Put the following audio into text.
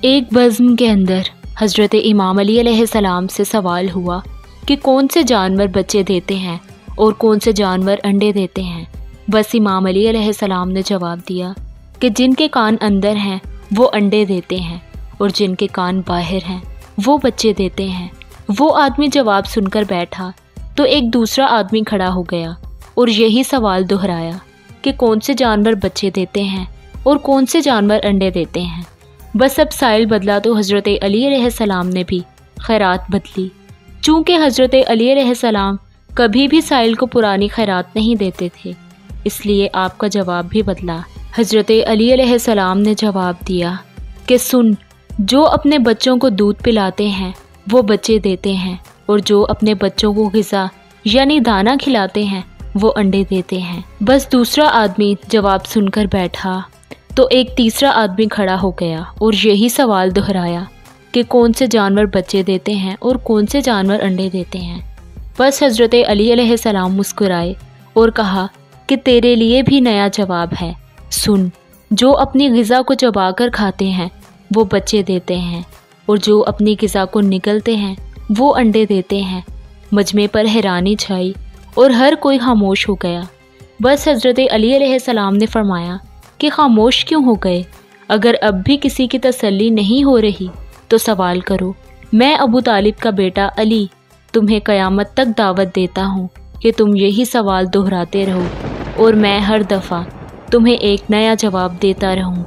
ایک بزم کے اندر حضرت امام علی علیہ السلام سے سوال ہوا کہ کون سے جانور بچے دیتے ہیں اور کون سے جانور انڈے دیتے ہیں۔ بس امام علی علیہ السلام نے جواب دیا کہ جن کے کان اندر ہیں وہ انڈے دیتے ہیں اور جن کے کان باہر ہیں وہ بچے دیتے ہیں۔ وہ آدمی جواب سن کر بیٹھا تو ایک دوسرا آدمی کھڑا ہو گیا اور یہی سوال دہرایا کہ کون سے جانور بچے دیتے ہیں اور کون سے جانور انڈے دیتے ہیں۔ بس اب سائل بدلا تو حضرت علی علیہ السلام نے بھی خیرات بدلی۔ چونکہ حضرت علی علیہ السلام کبھی بھی سائل کو پرانی خیرات نہیں دیتے تھے، اس لیے آپ کا جواب بھی بدلا۔ حضرت علی علیہ السلام نے جواب دیا کہ سن، جو اپنے بچوں کو دودھ پلاتے ہیں وہ بچے دیتے ہیں، اور جو اپنے بچوں کو غذا یعنی دانہ کھلاتے ہیں وہ انڈے دیتے ہیں۔ بس دوسرا آدمی جواب سن کر بیٹھا تو ایک تیسرا آدمی کھڑا ہو گیا اور یہی سوال دہرایا کہ کون سے جانور بچے دیتے ہیں اور کون سے جانور انڈے دیتے ہیں۔ بس حضرت علی علیہ السلام مسکرائے اور کہا کہ تیرے لیے بھی نیا جواب ہے، سن، جو اپنی غذا کو چبا کر کھاتے ہیں وہ بچے دیتے ہیں، اور جو اپنی غذا کو نگلتے ہیں وہ انڈے دیتے ہیں۔ مجمع پر حیرانی چھائی اور ہر کوئی خاموش ہو گیا۔ بس حضرت علی علیہ السلام نے فرمایا کہ خاموش کیوں ہو گئے؟ اگر اب بھی کسی کی تسلی نہیں ہو رہی تو سوال کرو۔ میں ابو طالب کا بیٹا علی تمہیں قیامت تک دعوت دیتا ہوں کہ تم یہی سوال دہراتے رہو اور میں ہر دفعہ تمہیں ایک نیا جواب دیتا رہوں۔